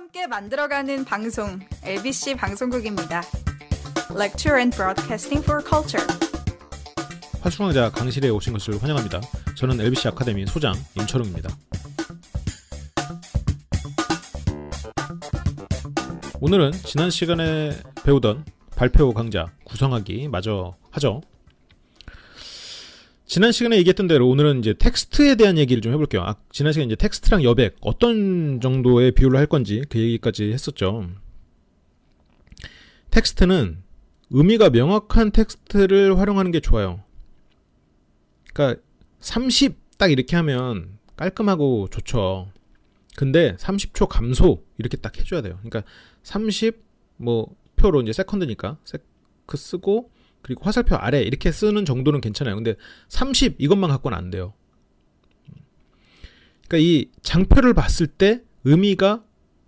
함께 만들어가는 방송 LBC 방송국입니다. Lecture and Broadcasting for Culture. 활수강자 강실에 오신 것을 환영합니다. 저는 LBC 아카데미 소장 임철웅입니다. 오늘은 지난 시간에 배우던 발표 강좌 구성하기 마저 하죠. 지난 시간에 얘기했던 대로 오늘은 이제 텍스트에 대한 얘기를 좀 해볼게요. 지난 시간에 이제 텍스트랑 여백 어떤 정도의 비율로 할 건지 그 얘기까지 했었죠. 텍스트는 의미가 명확한 텍스트를 활용하는 게 좋아요. 그러니까 30 딱 이렇게 하면 깔끔하고 좋죠. 근데 30초 감소 이렇게 딱 해줘야 돼요. 그러니까 30 뭐 표로 이제 세컨드니까 세크 쓰고 그리고 화살표 아래 이렇게 쓰는 정도는 괜찮아요. 근데 30 이것만 갖고는 안 돼요. 그러니까 이 장표를 봤을 때 의미가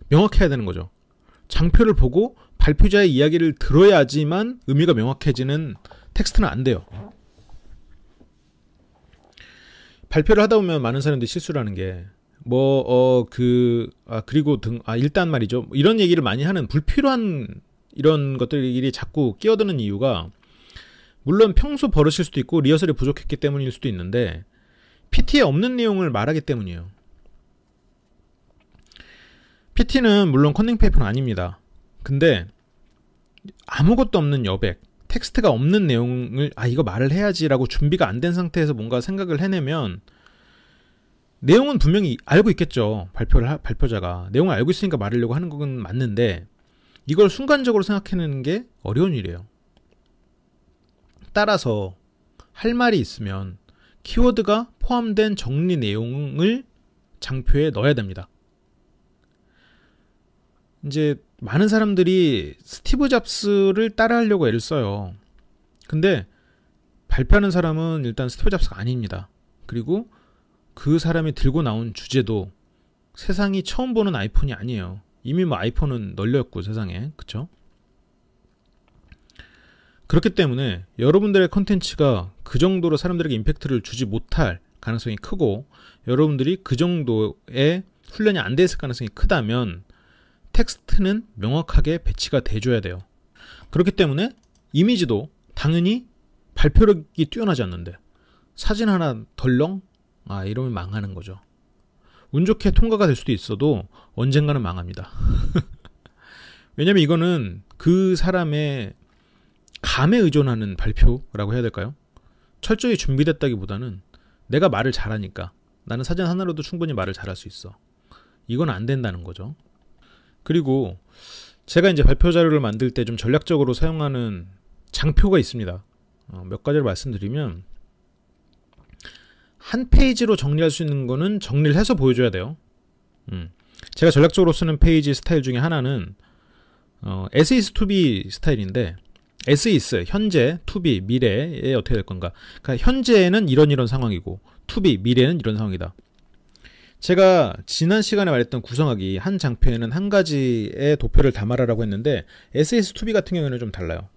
명확해야 되는 거죠. 장표를 보고 발표자의 이야기를 들어야지만 의미가 명확해지는 텍스트는 안 돼요. 발표를 하다 보면 많은 사람들이 실수를 하는 게 그리고 일단 말이죠. 이런 얘기를 많이 하는 불필요한 이런 것들이 자꾸 끼어드는 이유가 물론 평소 버릇일 수도 있고 리허설이 부족했기 때문일 수도 있는데 PT에 없는 내용을 말하기 때문이에요. PT는 물론 컨닝 페이퍼는 아닙니다. 근데 아무것도 없는 여백, 텍스트가 없는 내용을 이거 말을 해야지라고 준비가 안 된 상태에서 뭔가 생각을 해내면 내용은 분명히 알고 있겠죠. 발표자가. 내용을 알고 있으니까 말하려고 하는 건 맞는데 이걸 순간적으로 생각해내는 게 어려운 일이에요. 따라서 할 말이 있으면 키워드가 포함된 정리 내용을 장표에 넣어야 됩니다. 이제 많은 사람들이 스티브 잡스를 따라하려고 애를 써요. 근데 발표하는 사람은 일단 스티브 잡스가 아닙니다. 그리고 그 사람이 들고 나온 주제도 세상이 처음 보는 아이폰이 아니에요. 이미 아이폰은 널렸고 세상에. 그쵸? 그렇기 때문에 여러분들의 컨텐츠가 그 정도로 사람들에게 임팩트를 주지 못할 가능성이 크고 여러분들이 그 정도의 훈련이 안 돼 있을 가능성이 크다면 텍스트는 명확하게 배치가 돼줘야 돼요. 그렇기 때문에 이미지도 당연히 발표력이 뛰어나지 않는데 사진 하나 덜렁? 이러면 망하는 거죠. 운 좋게 통과가 될 수도 있어도 언젠가는 망합니다. 왜냐면 이거는 그 사람의 감에 의존하는 발표라고 해야 될까요? 철저히 준비됐다기보다는 내가 말을 잘하니까 나는 사진 하나로도 충분히 말을 잘할 수 있어. 이건 안 된다는 거죠. 그리고 제가 이제 발표 자료를 만들 때 좀 전략적으로 사용하는 장표가 있습니다. 몇 가지를 말씀드리면 한 페이지로 정리할 수 있는 거는 정리를 해서 보여줘야 돼요. 제가 전략적으로 쓰는 페이지 스타일 중에 하나는 as is to be 스타일인데 as is, 현재, to be, 미래에 어떻게 될 건가. 그러니까 현재는 이런 상황이고 to be, 미래는 이런 상황이다. 제가 지난 시간에 말했던 구성하기 한 장표에는 한 가지의 도표를 담아라라고 했는데 as is to be 같은 경우에는 좀 달라요.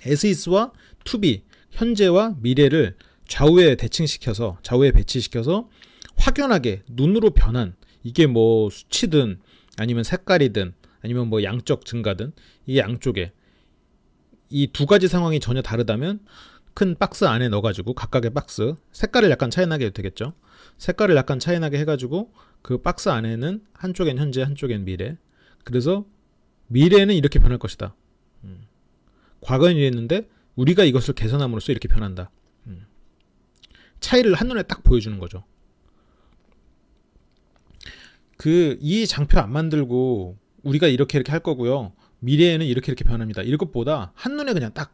as is와 to be, 현재와 미래를 좌우에 배치시켜서 확연하게 눈으로 변한 이게 수치든 아니면 색깔이든 아니면 양적 증가든 이 양쪽에 이 두 가지 상황이 전혀 다르다면 큰 박스 안에 넣어가지고 각각의 박스 색깔을 약간 차이나게 해도 되겠죠. 색깔을 약간 차이나게 해가지고 그 박스 안에는 한쪽엔 현재 한쪽엔 미래. 그래서 미래는 이렇게 변할 것이다. 과거엔 이랬는데 우리가 이것을 개선함으로써 이렇게 변한다. 차이를 한눈에 딱 보여주는 거죠. 이 장표 안 만들고 우리가 이렇게 할 거고요. 미래에는 이렇게 변합니다. 이것보다 한눈에 그냥 딱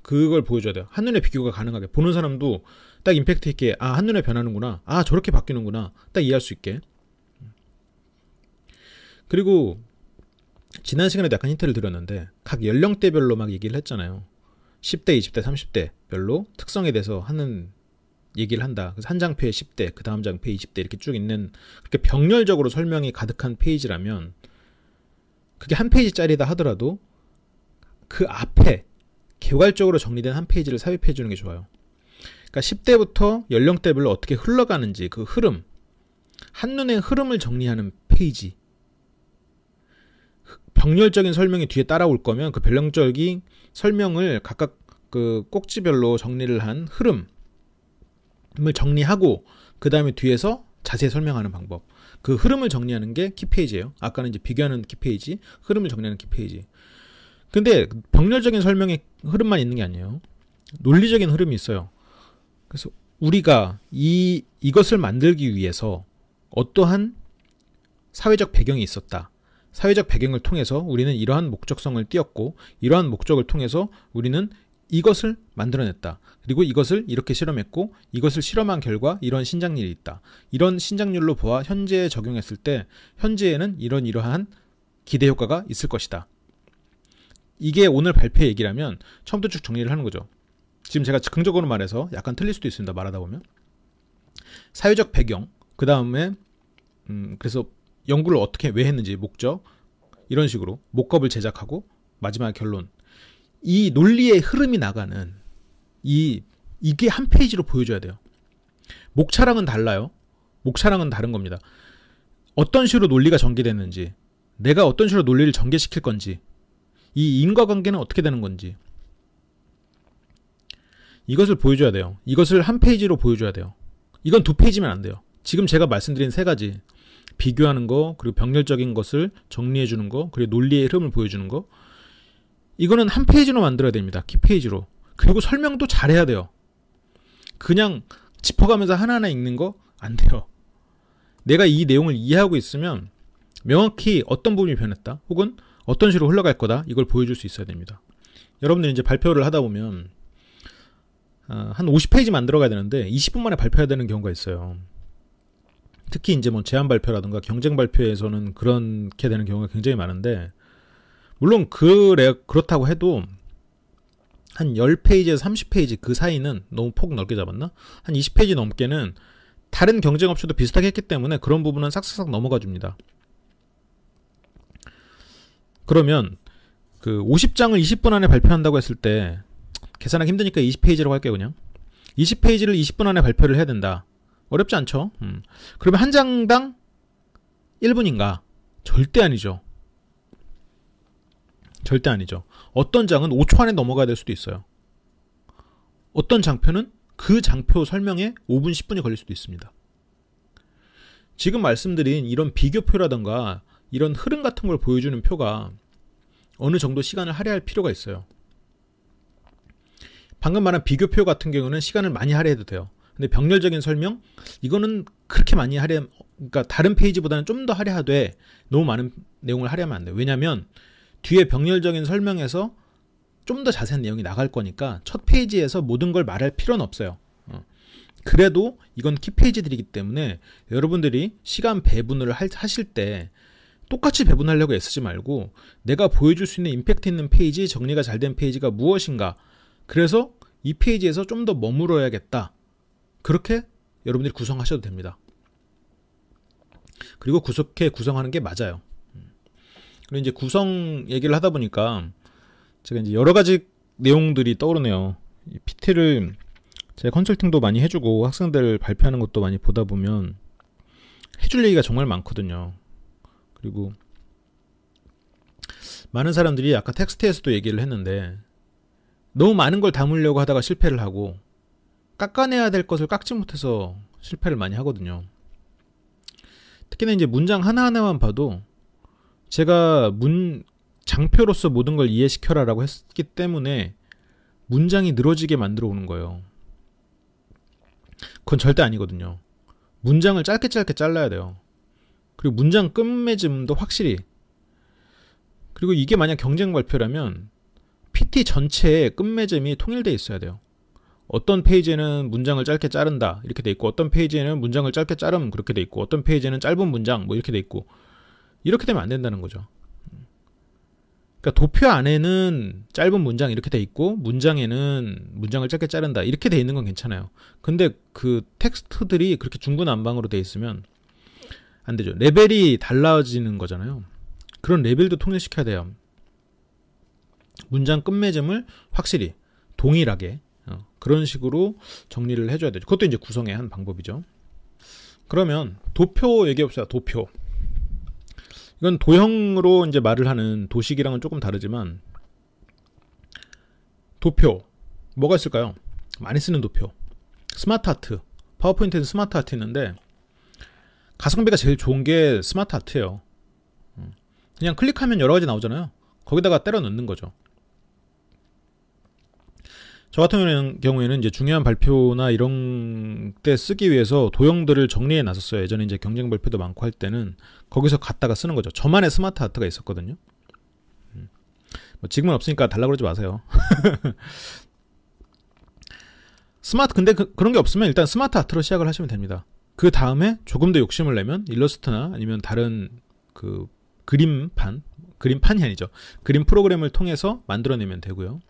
그걸 보여줘야 돼요. 한눈에 비교가 가능하게. 보는 사람도 딱 임팩트 있게 한눈에 변하는구나. 저렇게 바뀌는구나. 딱 이해할 수 있게. 그리고 지난 시간에도 약간 힌트를 드렸는데 각 연령대별로 막 얘기를 했잖아요. 10대, 20대, 30대 별로 특성에 대해서 하는 얘기를 한다. 그래서 한 장표에 10대, 그 다음 장표에 20대 이렇게 쭉 있는 그렇게 병렬적으로 설명이 가득한 페이지라면 그게 한 페이지짜리다 하더라도 그 앞에 개괄적으로 정리된 한 페이지를 삽입해 주는 게 좋아요. 그러니까 10대부터 연령대별로 어떻게 흘러가는지 그 흐름, 한눈에 흐름을 정리하는 페이지 병렬적인 설명이 뒤에 따라올 거면 그 병렬적인 설명을 각각 그 꼭지별로 정리를 한 흐름을 정리하고 그 다음에 뒤에서 자세히 설명하는 방법. 그 흐름을 정리하는 게 키페이지예요. 아까는 이제 비교하는 키페이지, 흐름을 정리하는 키페이지. 근데 병렬적인 설명의 흐름만 있는 게 아니에요. 논리적인 흐름이 있어요. 그래서 우리가 이것을 만들기 위해서 어떠한 사회적 배경이 있었다. 사회적 배경을 통해서 우리는 이러한 목적성을 띄었고 이러한 목적을 통해서 우리는 이것을 만들어냈다. 그리고 이것을 이렇게 실험했고 이것을 실험한 결과 이런 신장률이 있다. 이런 신장률로 보아 현재에 적용했을 때 현재에는 이러한 기대 효과가 있을 것이다. 이게 오늘 발표의 얘기라면 처음부터 쭉 정리를 하는 거죠. 지금 제가 즉흥적으로 말해서 약간 틀릴 수도 있습니다. 말하다 보면. 사회적 배경, 그 다음에 그래서 연구를 어떻게 왜 했는지 목적, 이런 식으로 목겁을 제작하고 마지막 결론. 이 논리의 흐름이 나가는 이게 한 페이지로 보여줘야 돼요. 목차랑은 달라요. 목차랑은 다른 겁니다. 어떤 식으로 논리가 전개됐는지, 내가 어떤 식으로 논리를 전개시킬 건지, 이 인과관계는 어떻게 되는 건지 이것을 보여줘야 돼요. 이것을 한 페이지로 보여줘야 돼요. 이건 2페이지면 안 돼요. 지금 제가 말씀드린 3가지, 비교하는 거, 그리고 병렬적인 것을 정리해주는 거, 그리고 논리의 흐름을 보여주는 거, 이거는 한 페이지로 만들어야 됩니다. 키페이지로. 그리고 설명도 잘해야 돼요. 그냥 짚어가면서 하나하나 읽는 거 안 돼요. 내가 이 내용을 이해하고 있으면 명확히 어떤 부분이 변했다, 혹은 어떤 식으로 흘러갈 거다, 이걸 보여줄 수 있어야 됩니다. 여러분들이 이제 발표를 하다 보면 한 50페이지 만들어가야 되는데 20분 만에 발표해야 되는 경우가 있어요. 특히 이제 뭐 제안 발표라든가 경쟁 발표에서는 그렇게 되는 경우가 굉장히 많은데, 물론 그렇다고 해도 한 10페이지에서 30페이지 그 사이는 너무 폭 넓게 잡았나? 한 20페이지 넘게는 다른 경쟁업체도 비슷하게 했기 때문에 그런 부분은 싹싹싹 넘어가 줍니다. 그러면 그 50장을 20분 안에 발표한다고 했을 때 계산하기 힘드니까 20페이지라고 할게요. 그냥 20페이지를 20분 안에 발표를 해야 된다. 어렵지 않죠? 그러면 한 장당 1분인가? 절대 아니죠. 절대 아니죠. 어떤 장은 5초 안에 넘어가야 될 수도 있어요. 어떤 장표는 그 장표 설명에 5분, 10분이 걸릴 수도 있습니다. 지금 말씀드린 이런 비교표라든가 이런 흐름 같은 걸 보여주는 표가 어느 정도 시간을 할애할 필요가 있어요. 방금 말한 비교표 같은 경우는 시간을 많이 할애해도 돼요. 근데 병렬적인 설명, 이거는 그렇게 많이 그러니까 다른 페이지보다는 좀 더 할애하되 너무 많은 내용을 할애하면 안 돼요. 왜냐하면 뒤에 병렬적인 설명에서 좀 더 자세한 내용이 나갈 거니까 첫 페이지에서 모든 걸 말할 필요는 없어요. 그래도 이건 키페이지들이기 때문에 여러분들이 시간 배분을 하실 때 똑같이 배분하려고 애쓰지 말고 내가 보여줄 수 있는 임팩트 있는 페이지, 정리가 잘 된 페이지가 무엇인가, 그래서 이 페이지에서 좀 더 머물러야겠다, 그렇게 여러분들이 구성하셔도 됩니다. 그리고 그렇게 구성하는 게 맞아요. 그리고 이제 구성 얘기를 하다 보니까 제가 이제 여러 가지 내용들이 떠오르네요. PT를 제가 컨설팅도 많이 해주고 학생들 발표하는 것도 많이 보다 보면 해줄 얘기가 정말 많거든요. 그리고 많은 사람들이 아까 텍스트에서도 얘기를 했는데 너무 많은 걸 담으려고 하다가 실패를 하고 깎아내야 될 것을 깎지 못해서 실패를 많이 하거든요. 특히나 이제 문장 하나하나만 봐도 제가 장표로서 모든 걸 이해시켜라라고 했기 때문에 문장이 늘어지게 만들어 오는 거예요. 그건 절대 아니거든요. 문장을 짧게 잘라야 돼요. 그리고 문장 끝맺음도 확실히. 그리고 이게 만약 경쟁 발표라면 PT 전체의 끝맺음이 통일되어 있어야 돼요. 어떤 페이지에는 문장을 짧게 자른다 이렇게 돼 있고, 어떤 페이지에는 문장을 짧게 자름 그렇게 돼 있고, 어떤 페이지에는 짧은 문장 뭐 이렇게 돼 있고, 이렇게 되면 안 된다는 거죠. 그러니까 도표 안에는 짧은 문장 이렇게 돼 있고 문장에는 문장을 짧게 자른다 이렇게 돼 있는 건 괜찮아요. 근데 그 텍스트들이 그렇게 중구난방으로 돼 있으면 안 되죠. 레벨이 달라지는 거잖아요. 그런 레벨도 통일시켜야 돼요. 문장 끝맺음을 확실히 동일하게 그런 식으로 정리를 해줘야 되죠. 그것도 이제 구성의 한 방법이죠. 그러면 도표 얘기해봅시다. 도표. 이건 도형으로 이제 말을 하는 도식이랑은 조금 다르지만, 도표 뭐가 있을까요? 많이 쓰는 도표, 스마트 아트. 파워포인트에는 스마트 아트 있는데 가성비가 제일 좋은 게 스마트 아트예요. 그냥 클릭하면 여러 가지 나오잖아요. 거기다가 때려 넣는 거죠. 저 같은 경우에는 이제 중요한 발표나 이런 때 쓰기 위해서 도형들을 정리해 놨었어요. 예전에 이제 경쟁 발표도 많고 할 때는 거기서 갖다가 쓰는 거죠. 저만의 스마트 아트가 있었거든요. 뭐 지금은 없으니까 달라고 그러지 마세요. 근데 그런 게 없으면 일단 스마트 아트로 시작을 하시면 됩니다. 그 다음에 조금 더 욕심을 내면 일러스트나 아니면 다른 그 그림판이 아니죠. 그림 프로그램을 통해서 만들어내면 되고요.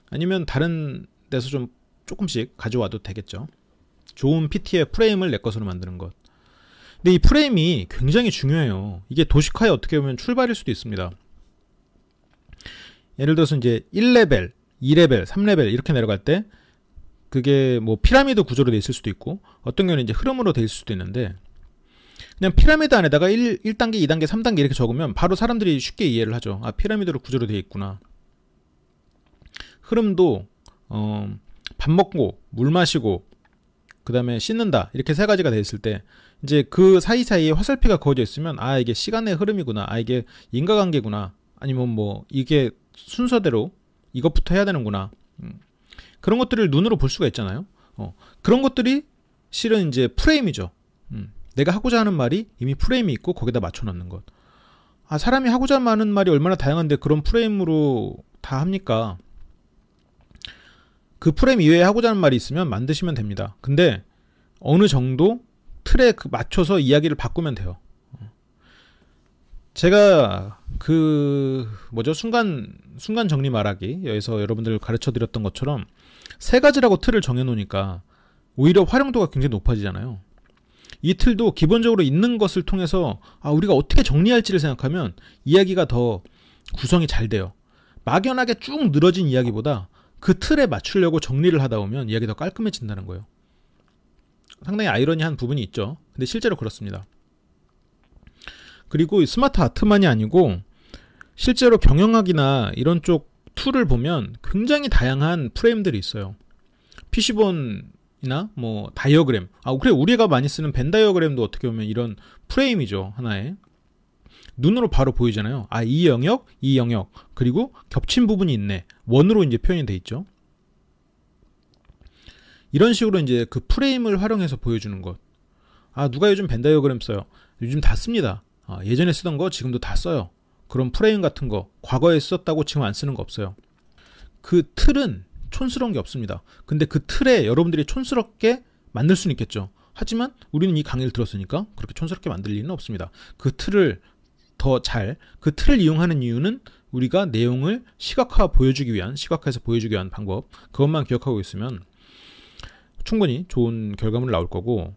아니면 다른 데서 좀 조금씩 가져와도 되겠죠. 좋은 PT의 프레임을 내 것으로 만드는 것. 근데 이 프레임이 굉장히 중요해요. 이게 도식화의 어떻게 보면 출발일 수도 있습니다. 예를 들어서 이제 1레벨, 2레벨, 3레벨 이렇게 내려갈 때 그게 뭐 피라미드 구조로 돼 있을 수도 있고 어떤 경우는 이제 흐름으로 돼 있을 수도 있는데 그냥 피라미드 안에다가 1단계, 2단계, 3단계 이렇게 적으면 바로 사람들이 쉽게 이해를 하죠. 아, 피라미드로 구조로 돼 있구나. 흐름도 밥 먹고 물 마시고 그 다음에 씻는다 이렇게 세 가지가 돼 있을 때 이제 그 사이사이에 화살표가 그어져 있으면 아 이게 시간의 흐름이구나, 아 이게 인과관계구나, 아니면 뭐 이게 순서대로 이것부터 해야 되는구나, 그런 것들을 눈으로 볼 수가 있잖아요. 그런 것들이 실은 이제 프레임이죠. 내가 하고자 하는 말이 이미 프레임이 있고 거기다 맞춰 놓는 것. 아, 사람이 하고자 하는 말이 얼마나 다양한데 그런 프레임으로 다 합니까? 그 프레임 이외에 하고자 하는 말이 있으면 만드시면 됩니다. 근데 어느 정도 틀에 맞춰서 이야기를 바꾸면 돼요. 제가 순간 정리 말하기에서 여러분들 가르쳐 드렸던 것처럼 세 가지라고 틀을 정해 놓으니까 오히려 활용도가 굉장히 높아지잖아요. 이 틀도 기본적으로 있는 것을 통해서 우리가 어떻게 정리할지를 생각하면 이야기가 더 구성이 잘 돼요. 막연하게 쭉 늘어진 이야기보다 그 틀에 맞추려고 정리를 하다 보면 이야기가 더 깔끔해진다는 거예요. 상당히 아이러니한 부분이 있죠. 근데 실제로 그렇습니다. 그리고 스마트 아트만이 아니고 실제로 경영학이나 이런 쪽 툴을 보면 굉장히 다양한 프레임들이 있어요. PC본이나 뭐 다이어그램. 그래 우리가 많이 쓰는 벤 다이어그램도 어떻게 보면 이런 프레임이죠. 하나의. 눈으로 바로 보이잖아요. 이 영역, 이 영역, 그리고 겹친 부분이 있네. 원으로 이제 표현이 돼 있죠. 이런 식으로 이제 그 프레임을 활용해서 보여주는 것. 누가 요즘 벤 다이어그램 써요? 요즘 다 씁니다. 예전에 쓰던 거 지금도 다 써요. 그런 프레임 같은 거 과거에 썼다고 지금 안 쓰는 거 없어요. 그 틀은 촌스러운 게 없습니다. 근데 그 틀에 여러분들이 촌스럽게 만들 수는 있겠죠. 하지만 우리는 이 강의를 들었으니까 그렇게 촌스럽게 만들 일은 없습니다. 그 틀을 그 틀을 이용하는 이유는 우리가 내용을 시각화해서 보여주기 위한 방법, 그것만 기억하고 있으면 충분히 좋은 결과물 나올 거고,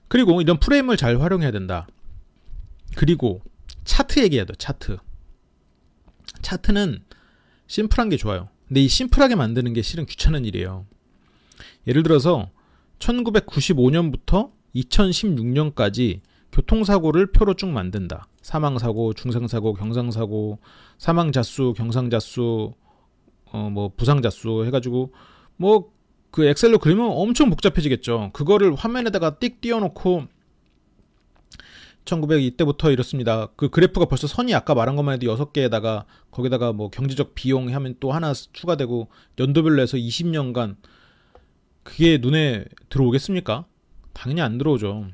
그리고 이런 프레임을 잘 활용해야 된다. 그리고 차트 얘기해야 돼. 차트는 심플한 게 좋아요. 근데 이 심플하게 만드는 게 실은 귀찮은 일이에요. 예를 들어서 1995년부터 2016년까지 교통사고를 표로 쭉 만든다. 사망사고, 중상사고, 경상사고, 사망자수, 경상자수, 뭐 부상자수 해가지고 그 엑셀로 그리면 엄청 복잡해지겠죠. 그거를 화면에다가 띡 띄워놓고 1900 이때부터 이렇습니다. 그 그래프가 벌써 선이 아까 말한 것만 해도 6개에다가 거기다가 뭐 경제적 비용 하면 또 하나 추가되고 연도별로 해서 20년간 그게 눈에 들어오겠습니까? 당연히 안 들어오죠.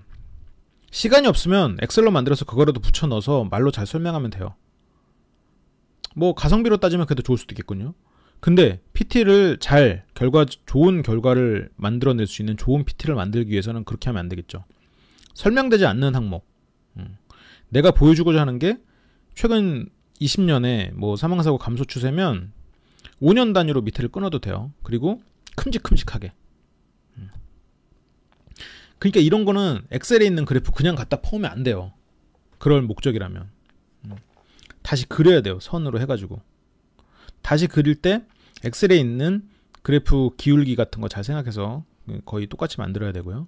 시간이 없으면 엑셀로 만들어서 그거라도 붙여 넣어서 말로 잘 설명하면 돼요. 뭐 가성비로 따지면 그래도 좋을 수도 있겠군요. 근데 PT를 좋은 결과를 만들어낼 수 있는 좋은 PT를 만들기 위해서는 그렇게 하면 안 되겠죠. 설명되지 않는 항목. 내가 보여주고자 하는 게 최근 20년에 뭐 사망사고 감소 추세면 5년 단위로 밑에를 끊어도 돼요. 그리고 큼직큼직하게. 그러니까 이런 거는 엑셀에 있는 그래프 그냥 갖다 퍼오면 안 돼요. 그럴 목적이라면. 다시 그려야 돼요. 선으로 해가지고. 다시 그릴 때 엑셀에 있는 그래프 기울기 같은 거 잘 생각해서 거의 똑같이 만들어야 되고요.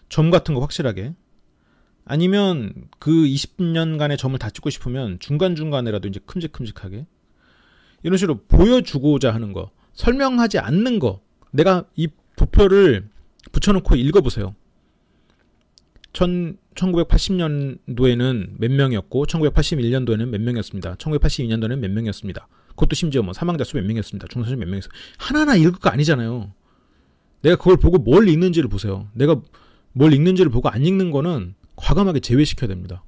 점 같은 거 확실하게. 아니면 그 20년간의 점을 다 찍고 싶으면 중간중간에라도 이제 큼직큼직하게 이런 식으로 보여주고자 하는 거, 설명하지 않는 거. 내가 이 도표를 붙여놓고 읽어보세요. 1980년도에는 몇 명이었고 1981년도에는 몇 명이었습니다. 1982년도에는 몇 명이었습니다. 그것도 심지어 뭐 사망자 수 몇 명이었습니다. 중상자 몇 명이었어요. 하나하나 읽을 거 아니잖아요. 내가 그걸 보고 뭘 읽는지를 보세요. 내가 뭘 읽는지를 보고 안 읽는 거는 과감하게 제외시켜야 됩니다.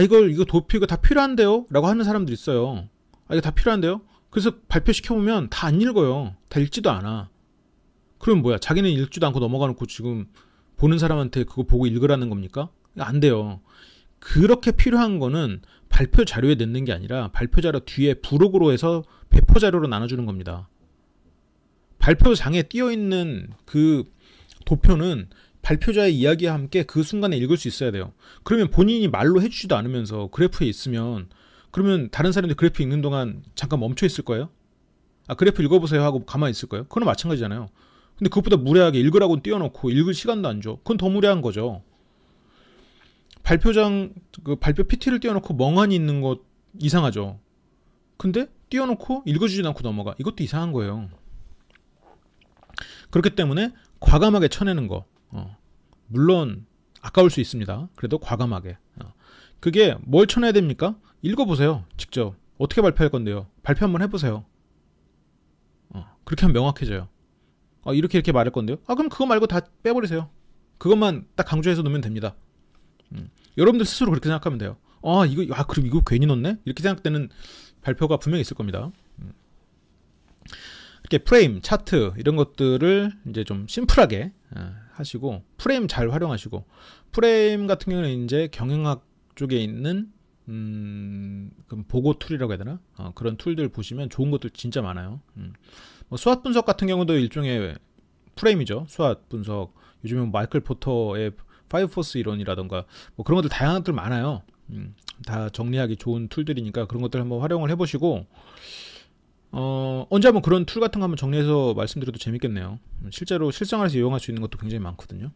이거 도표 이거 다 필요한데요? 라고 하는 사람들 있어요. 이거 다 필요한데요? 그래서 발표시켜보면 다 안 읽어요. 다 읽지도 않아. 그럼 뭐야? 자기는 읽지도 않고 넘어가놓고 지금 보는 사람한테 그거 보고 읽으라는 겁니까? 안 돼요. 그렇게 필요한 거는 발표 자료에 넣는 게 아니라 발표 자료 뒤에 부록으로 해서 배포 자료로 나눠주는 겁니다. 발표장에 띄어있는 그 도표는 발표자의 이야기와 함께 그 순간에 읽을 수 있어야 돼요. 그러면 본인이 말로 해주지도 않으면서 그래프에 있으면 그러면 다른 사람들이 그래프 읽는 동안 잠깐 멈춰 있을 거예요? 그래프 읽어보세요 하고 가만히 있을 거예요? 그건 마찬가지잖아요. 근데 그것보다 무례하게 읽으라고 띄워놓고 읽을 시간도 안 줘. 그건 더 무례한 거죠. 발표 PT를 띄워놓고 멍하니 있는 것 이상하죠. 근데 띄워놓고 읽어주지 않고 넘어가. 이것도 이상한 거예요. 그렇기 때문에 과감하게 쳐내는 거. 물론 아까울 수 있습니다. 그래도 과감하게. 그게 뭘 쳐내야 됩니까? 읽어보세요. 직접. 어떻게 발표할 건데요? 발표 한번 해보세요. 그렇게 하면 명확해져요. 이렇게 말할 건데요? 그럼 그거 말고 다 빼버리세요. 그것만 딱 강조해서 놓으면 됩니다. 여러분들 스스로 그렇게 생각하면 돼요. 그럼 이거 괜히 넣었네? 이렇게 생각되는 발표가 분명히 있을 겁니다. 이렇게 프레임, 차트 이런 것들을 이제 좀 심플하게 하시고 프레임 잘 활용하시고 프레임 같은 경우는 이제 경영학 쪽에 있는 보고 툴이라고 해야 되나? 그런 툴들 보시면 좋은 것들 진짜 많아요. 수학 분석 같은 경우도 일종의 프레임이죠. 수학 분석. 요즘에 마이클 포터의 5포스 이론이라던가 뭐 그런 것들 다양한 것들 많아요. 다 정리하기 좋은 툴들이니까 그런 것들 한번 활용을 해보시고 언제 한번 그런 툴 같은 거 한번 정리해서 말씀드려도 재밌겠네요. 실제로 실생활에서 이용할 수 있는 것도 굉장히 많거든요.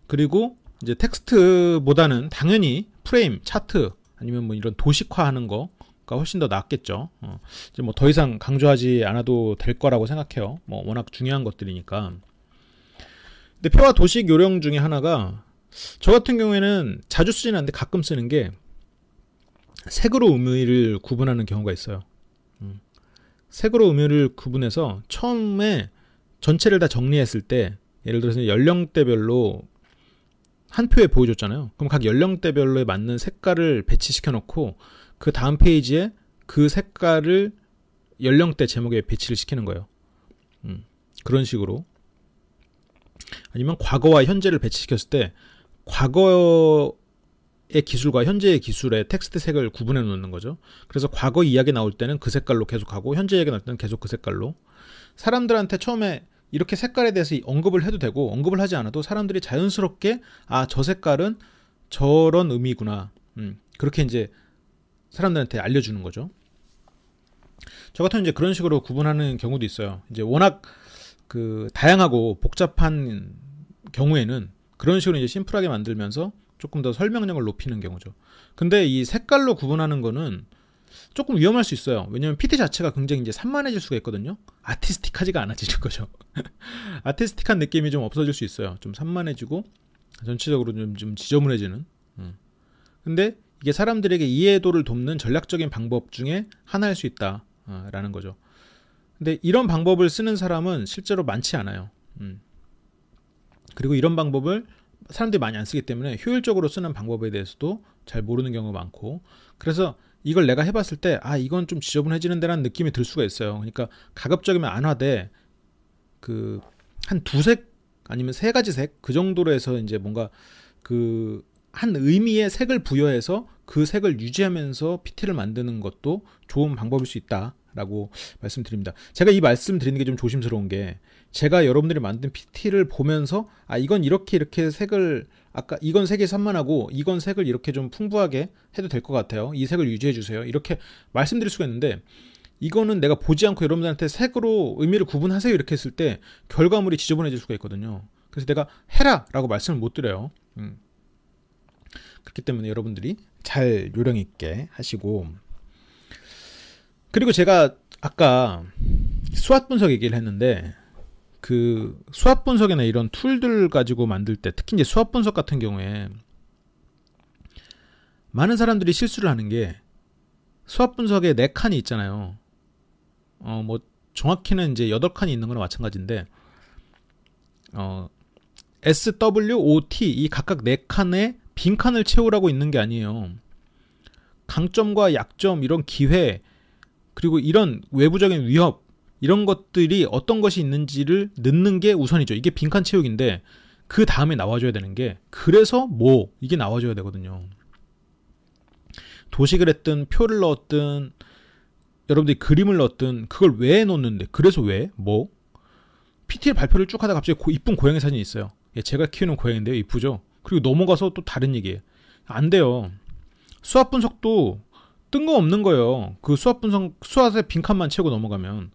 그리고 이제 텍스트보다는 당연히 프레임, 차트 아니면 뭐 이런 도식화하는 거가 훨씬 더 낫겠죠. 이제 뭐 더 이상 강조하지 않아도 될 거라고 생각해요. 뭐 워낙 중요한 것들이니까. 근데 표와 도식 요령 중에 하나가 저 같은 경우에는 자주 쓰지는 않는데 가끔 쓰는 게 색으로 의미를 구분하는 경우가 있어요. 색으로 의미를 구분해서 처음에 전체를 다 정리했을 때 예를 들어서 연령대별로 한 표에 보여줬잖아요. 그럼 각 연령대별로에 맞는 색깔을 배치시켜 놓고 그 다음 페이지에 그 색깔을 연령대 제목에 배치를 시키는 거예요. 그런 식으로. 아니면 과거와 현재를 배치시켰을 때 과거의 기술과 현재의 기술의 텍스트 색을 구분해 놓는 거죠. 그래서 과거 이야기 나올 때는 그 색깔로 계속 하고 현재 이야기 나올 때는 계속 그 색깔로. 사람들한테 처음에 이렇게 색깔에 대해서 언급을 해도 되고 언급을 하지 않아도 사람들이 자연스럽게 저 색깔은 저런 의미구나. 그렇게 이제 사람들한테 알려주는 거죠. 저 같은 이제 그런 식으로 구분하는 경우도 있어요. 이제 워낙 그 다양하고 복잡한 경우에는 그런 식으로 이제 심플하게 만들면서 조금 더 설명력을 높이는 경우죠. 근데 이 색깔로 구분하는 거는 조금 위험할 수 있어요. 왜냐면 PT 자체가 굉장히 이제 산만해질 수가 있거든요. 아티스틱하지가 않아질 거죠. 아티스틱한 느낌이 좀 없어질 수 있어요. 좀 산만해지고 전체적으로 좀 지저분해지는. 근데 이게 사람들에게 이해도를 돕는 전략적인 방법 중에 하나일 수 있다라는 거죠. 근데 이런 방법을 쓰는 사람은 실제로 많지 않아요. 그리고 이런 방법을 사람들이 많이 안 쓰기 때문에 효율적으로 쓰는 방법에 대해서도 잘 모르는 경우가 많고, 그래서 이걸 내가 해봤을 때 이건 좀 지저분해지는 데라는 느낌이 들 수가 있어요. 그러니까 가급적이면 안 하되 그 한 두색 아니면 세 가지 색 그 정도로 해서 이제 뭔가 그 한 의미의 색을 부여해서 그 색을 유지하면서 PT를 만드는 것도 좋은 방법일 수 있다라고 말씀드립니다. 제가 이 말씀 드리는 게 좀 조심스러운 게 제가 여러분들이 만든 PT를 보면서 이건 이렇게 색을 아까 이건 색이 산만하고 이건 색을 이렇게 좀 풍부하게 해도 될 것 같아요. 이 색을 유지해 주세요. 이렇게 말씀드릴 수가 있는데 이거는 내가 보지 않고 여러분들한테 색으로 의미를 구분하세요 이렇게 했을 때 결과물이 지저분해질 수가 있거든요. 그래서 내가 해라 라고 말씀을 못 드려요. 그렇기 때문에 여러분들이 잘 요령 있게 하시고, 그리고 제가 아까 수학 분석 얘기를 했는데 그 수학 분석이나 이런 툴들 가지고 만들 때, 특히 이제 수학 분석 같은 경우에 많은 사람들이 실수를 하는 게, 수학 분석에 4칸이 있잖아요. 뭐 정확히는 이제 8칸이 있는 거나 마찬가지인데, S, W, O, T 이 각각 4칸에 빈칸을 채우라고 있는 게 아니에요. 강점과 약점, 이런 기회, 그리고 이런 외부적인 위협, 이런 것들이 어떤 것이 있는지를 넣는 게 우선이죠. 이게 빈칸 채우기인데 그 다음에 나와줘야 되는 게, 그래서 뭐 이게 나와줘야 되거든요. 도식을 했든 표를 넣었든 여러분들이 그림을 넣었든 그걸 왜 넣는데, 그래서 왜? 뭐? PTL 발표를 쭉 하다가 갑자기 이쁜 고양이 사진이 있어요. 제가 키우는 고양이인데요. 이쁘죠? 그리고 넘어가서 또 다른 얘기예요. 안 돼요. 수학 분석도 뜬금없는 거예요. 그 수학 분석, 수학의 빈칸만 채우고 넘어가면,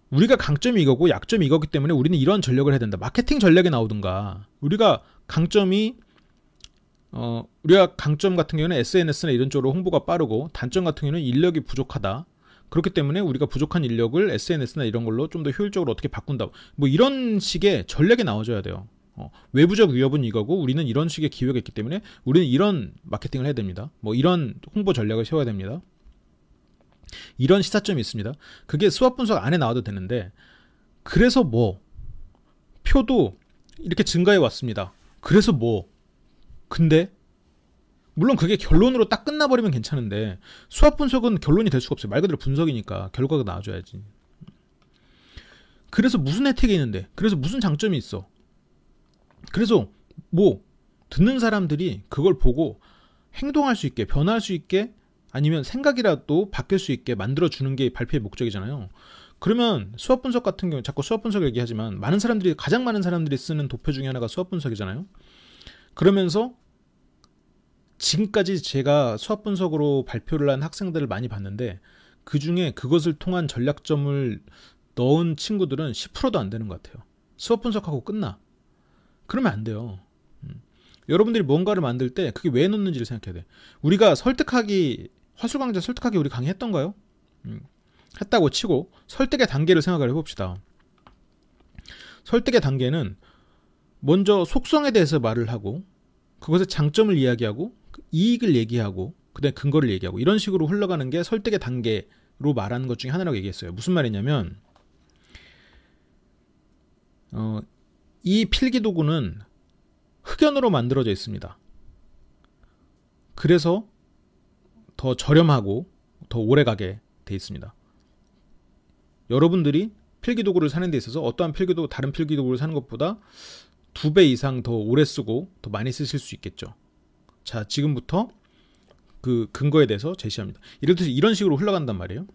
우리가 강점이 이거고 약점이 이거기 때문에 우리는 이런 전략을 해야 된다. 마케팅 전략이 나오든가, 우리가 강점이 우리가 강점 같은 경우는 SNS나 이런 쪽으로 홍보가 빠르고, 단점 같은 경우는 인력이 부족하다. 그렇기 때문에 우리가 부족한 인력을 SNS나 이런 걸로 좀 더 효율적으로 어떻게 바꾼다. 뭐 이런 식의 전략이 나와줘야 돼요. 외부적 위협은 이거고 우리는 이런 식의 기회가 있기 때문에 우리는 이런 마케팅을 해야 됩니다. 뭐 이런 홍보 전략을 세워야 됩니다. 이런 시사점이 있습니다. 그게 수학 분석 안에 나와도 되는데, 그래서 뭐, 표도 이렇게 증가해 왔습니다. 그래서 뭐, 근데 물론 그게 결론으로 딱 끝나버리면 괜찮은데, 수학 분석은 결론이 될 수가 없어요. 말 그대로 분석이니까 결과가 나와줘야지. 그래서 무슨 혜택이 있는데, 그래서 무슨 장점이 있어, 그래서 뭐 듣는 사람들이 그걸 보고 행동할 수 있게, 변화할 수 있게, 아니면 생각이라도 바뀔 수 있게 만들어주는 게 발표의 목적이잖아요. 그러면 수학 분석 같은 경우, 자꾸 수학 분석 얘기하지만 가장 많은 사람들이 쓰는 도표 중에 하나가 수학 분석이잖아요. 그러면서 지금까지 제가 수학 분석으로 발표를 한 학생들을 많이 봤는데, 그 중에 그것을 통한 전략점을 넣은 친구들은 10%도 안 되는 것 같아요. 수학 분석하고 끝나. 그러면 안 돼요. 여러분들이 뭔가를 만들 때 그게 왜 넣는지를 생각해야 돼. 우리가 화술강좌 설득하기 우리 강의했던가요? 했다고 치고 설득의 단계를 생각을 해봅시다. 설득의 단계는 먼저 속성에 대해서 말을 하고, 그것의 장점을 이야기하고, 이익을 얘기하고, 그다음에 근거를 얘기하고, 이런 식으로 흘러가는 게 설득의 단계로 말하는 것 중에 하나라고 얘기했어요. 무슨 말이냐면, 이 필기도구는 흑연으로 만들어져 있습니다. 그래서 더 저렴하고 더 오래가게 돼 있습니다. 여러분들이 필기도구를 사는 데 있어서 어떠한 다른 필기도구를 사는 것보다 2배 이상 더 오래 쓰고 더 많이 쓰실 수 있겠죠. 자, 지금부터 그 근거에 대해서 제시합니다. 예를 들어서 이런 식으로 흘러간단 말이에요.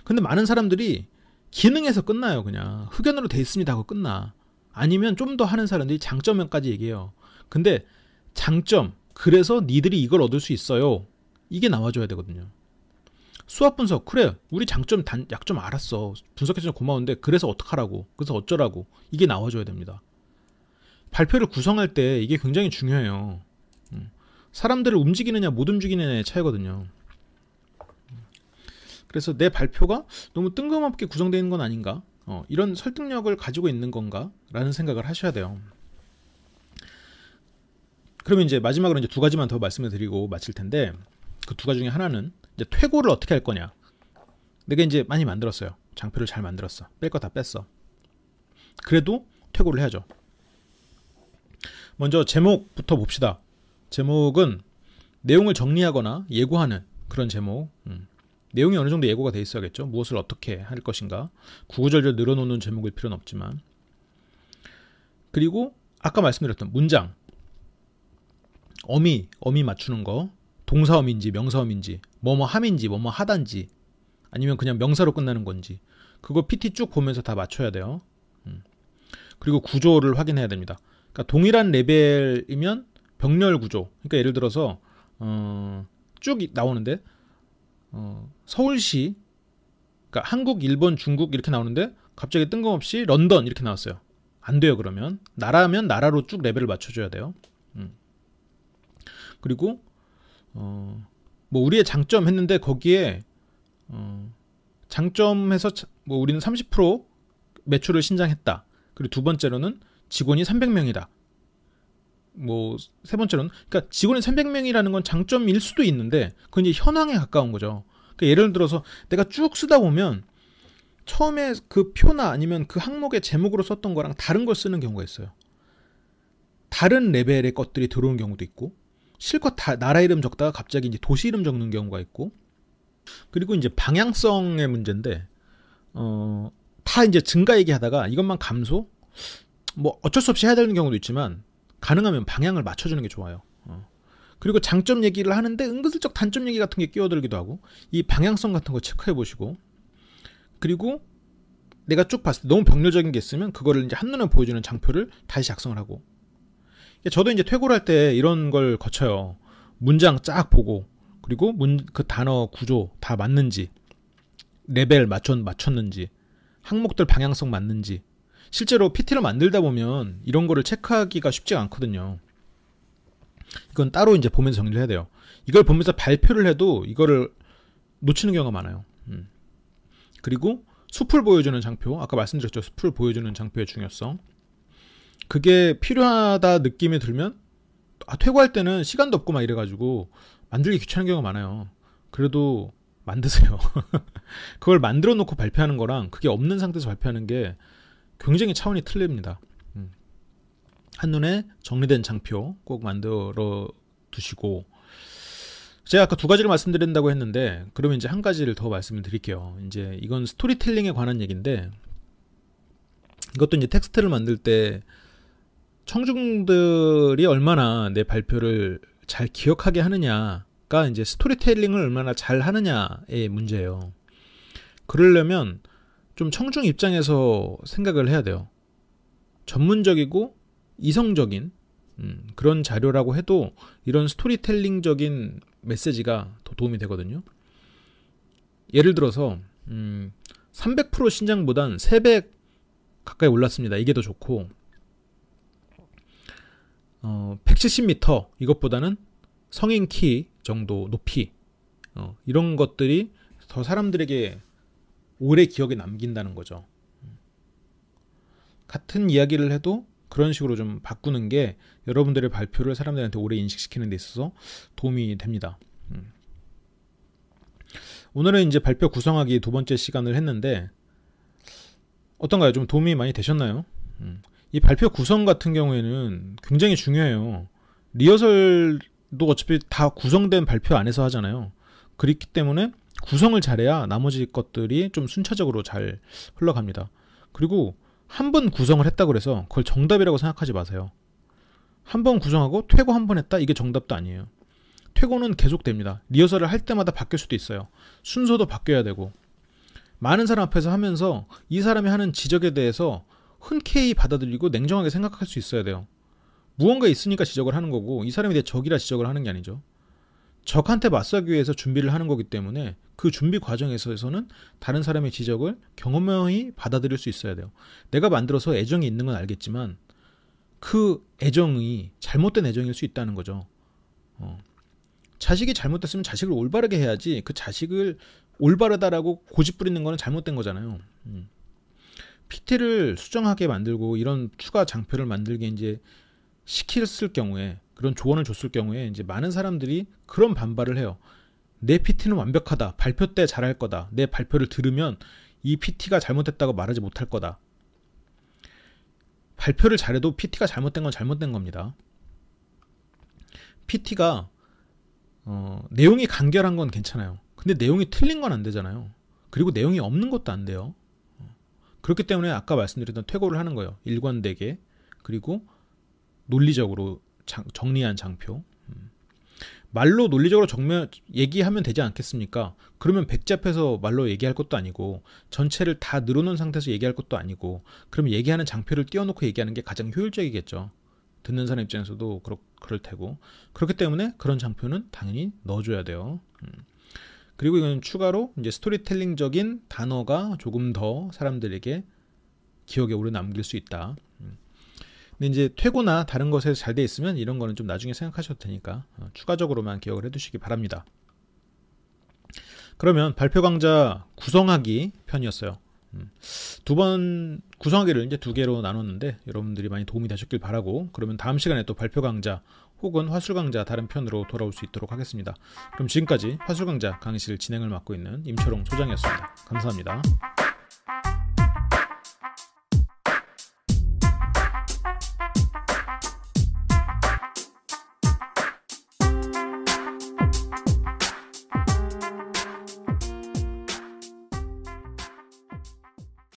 근데 많은 사람들이 기능에서 끝나요. 그냥 흑연으로 돼 있습니다 하고 끝나. 아니면 좀 더 하는 사람들이 장점까지 얘기해요. 근데 장점, 그래서 니들이 이걸 얻을 수 있어요, 이게 나와줘야 되거든요. 수학 분석, 그래 우리 장점 약점 알았어, 분석해줘서 고마운데 그래서 어떡하라고, 그래서 어쩌라고, 이게 나와줘야 됩니다. 발표를 구성할 때 이게 굉장히 중요해요. 사람들을 움직이느냐 못 움직이느냐의 차이거든요. 그래서 내 발표가 너무 뜬금없게 구성되어 있는 건 아닌가, 이런 설득력을 가지고 있는 건가 라는 생각을 하셔야 돼요. 그러면 이제 마지막으로 이제 2가지만 더 말씀을 드리고 마칠 텐데, 그 2가지 중에 하나는 이제 퇴고를 어떻게 할 거냐. 내가 이제 많이 만들었어요. 장표를 잘 만들었어. 뺄 거 다 뺐어. 그래도 퇴고를 해야죠. 먼저 제목부터 봅시다. 제목은 내용을 정리하거나 예고하는 그런 제목. 내용이 어느 정도 예고가 돼 있어야겠죠. 무엇을 어떻게 할 것인가. 구구절절 늘어놓는 제목일 필요는 없지만. 그리고 아까 말씀드렸던 문장, 어미 맞추는 거, 동사어미인지 명사어미인지, 뭐뭐 함인지 뭐뭐 하단지, 아니면 그냥 명사로 끝나는 건지, 그거 PT 쭉 보면서 다 맞춰야 돼요. 그리고 구조를 확인해야 됩니다. 그러니까 동일한 레벨이면 병렬 구조. 그러니까 예를 들어서 쭉 나오는데 서울시, 그러니까 한국, 일본, 중국 이렇게 나오는데 갑자기 뜬금없이 런던 이렇게 나왔어요. 안 돼요. 그러면 나라면 나라로 쭉 레벨을 맞춰줘야 돼요. 그리고 뭐 우리의 장점 했는데 거기에 장점에서 뭐 우리는 30% 매출을 신장했다. 그리고 두 번째로는 직원이 300명이다. 뭐 세 번째로는, 그러니까 직원이 300명이라는 건 장점일 수도 있는데 그건 이제 현황에 가까운 거죠. 그러니까 예를 들어서 내가 쭉 쓰다 보면 처음에 그 표나 아니면 그 항목의 제목으로 썼던 거랑 다른 걸 쓰는 경우가 있어요. 다른 레벨의 것들이 들어온 경우도 있고, 실컷 다 나라 이름 적다가 갑자기 이제 도시 이름 적는 경우가 있고, 그리고 이제 방향성의 문제인데, 다 이제 증가 얘기하다가 이것만 감소? 뭐 어쩔 수 없이 해야 되는 경우도 있지만, 가능하면 방향을 맞춰주는 게 좋아요. 그리고 장점 얘기를 하는데 은근슬쩍 단점 얘기 같은 게 끼어들기도 하고, 이 방향성 같은 거 체크해 보시고, 그리고 내가 쭉 봤을 때 너무 병렬적인 게 있으면 그거를 이제 한눈에 보여주는 장표를 다시 작성을 하고. 저도 이제 퇴고를 할 때 이런 걸 거쳐요. 문장 쫙 보고, 그리고 그 단어 구조 다 맞는지, 레벨 맞췄는지, 항목들 방향성 맞는지. 실제로 PT를 만들다 보면 이런 거를 체크하기가 쉽지가 않거든요. 이건 따로 이제 보면서 정리를 해야 돼요. 이걸 보면서 발표를 해도 이거를 놓치는 경우가 많아요. 그리고 숲을 보여주는 장표, 아까 말씀드렸죠. 숲을 보여주는 장표의 중요성. 그게 필요하다 느낌이 들면, 퇴고할 때는 시간도 없고 막 이래가지고 만들기 귀찮은 경우가 많아요. 그래도 만드세요. 그걸 만들어 놓고 발표하는 거랑 그게 없는 상태에서 발표하는 게 굉장히 차원이 틀립니다. 한눈에 정리된 장표 꼭 만들어 두시고, 제가 아까 두 가지를 말씀드린다고 했는데, 그러면 이제 한 가지를 더 말씀을 드릴게요. 이제 이건 스토리텔링에 관한 얘기인데, 이것도 이제 텍스트를 만들 때 청중들이 얼마나 내 발표를 잘 기억하게 하느냐가 이제 스토리텔링을 얼마나 잘 하느냐의 문제예요. 그러려면 좀 청중 입장에서 생각을 해야 돼요. 전문적이고 이성적인 그런 자료라고 해도 이런 스토리텔링적인 메시지가 더 도움이 되거든요. 예를 들어서 300% 신장보단 3배 가까이 올랐습니다. 이게 더 좋고, 170m 이것보다는 성인 키 정도 높이, 이런 것들이 더 사람들에게 오래 기억에 남긴다는 거죠. 같은 이야기를 해도 그런 식으로 좀 바꾸는 게 여러분들의 발표를 사람들한테 오래 인식시키는 데 있어서 도움이 됩니다. 오늘은 이제 발표 구성하기 두 번째 시간을 했는데 어떤가요? 좀 도움이 많이 되셨나요? 이 발표 구성 같은 경우에는 굉장히 중요해요. 리허설도 어차피 다 구성된 발표 안에서 하잖아요. 그렇기 때문에 구성을 잘해야 나머지 것들이 좀 순차적으로 잘 흘러갑니다. 그리고 한 번 구성을 했다고 해서 그걸 정답이라고 생각하지 마세요. 한 번 구성하고 퇴고 한 번 했다? 이게 정답도 아니에요. 퇴고는 계속됩니다. 리허설을 할 때마다 바뀔 수도 있어요. 순서도 바뀌어야 되고, 많은 사람 앞에서 하면서 이 사람이 하는 지적에 대해서 흔쾌히 받아들이고 냉정하게 생각할 수 있어야 돼요. 무언가 있으니까 지적을 하는 거고, 이 사람이 내 적이라 지적을 하는 게 아니죠. 적한테 맞서기 위해서 준비를 하는 거기 때문에 그 준비 과정에서는 다른 사람의 지적을 경험히 받아들일 수 있어야 돼요. 내가 만들어서 애정이 있는 건 알겠지만 그 애정이 잘못된 애정일 수 있다는 거죠. 자식이 잘못됐으면 자식을 올바르게 해야지, 그 자식을 올바르다라고 고집 부리는 거는 잘못된 거잖아요. PT를 수정하게 만들고 이런 추가 장표를 만들게 이제 시켰을 경우에, 그런 조언을 줬을 경우에 이제 많은 사람들이 그런 반발을 해요. 내 PT는 완벽하다. 발표 때 잘할 거다. 내 발표를 들으면 이 PT가 잘못됐다고 말하지 못할 거다. 발표를 잘해도 PT가 잘못된 건 잘못된 겁니다. PT가 내용이 간결한 건 괜찮아요. 근데 내용이 틀린 건 안 되잖아요. 그리고 내용이 없는 것도 안 돼요. 그렇기 때문에 아까 말씀드렸던 퇴고를 하는 거예요. 일관되게, 그리고 논리적으로 정리한 장표. 말로 논리적으로 얘기하면 되지 않겠습니까? 그러면 백지 앞에서 말로 얘기할 것도 아니고, 전체를 다 늘어놓은 상태에서 얘기할 것도 아니고, 그럼 얘기하는 장표를 띄워놓고 얘기하는 게 가장 효율적이겠죠. 듣는 사람 입장에서도 그럴 테고. 그렇기 때문에 그런 장표는 당연히 넣어줘야 돼요. 그리고 이건 추가로 이제 스토리텔링적인 단어가 조금 더 사람들에게 기억에 오래 남길 수 있다. 근데 이제 퇴고나 다른 것에 잘 돼 있으면 이런 거는 좀 나중에 생각하셔도 되니까 추가적으로만 기억을 해두시기 바랍니다. 그러면 발표 강좌 구성하기 편이었어요. 두 번 구성하기를 이제 2개로 나눴는데 여러분들이 많이 도움이 되셨길 바라고, 그러면 다음 시간에 또 발표 강좌 혹은 화술 강좌 다른 편으로 돌아올 수 있도록 하겠습니다. 그럼 지금까지 화술 강좌 강의실 진행을 맡고 있는 임철홍 소장이었습니다. 감사합니다.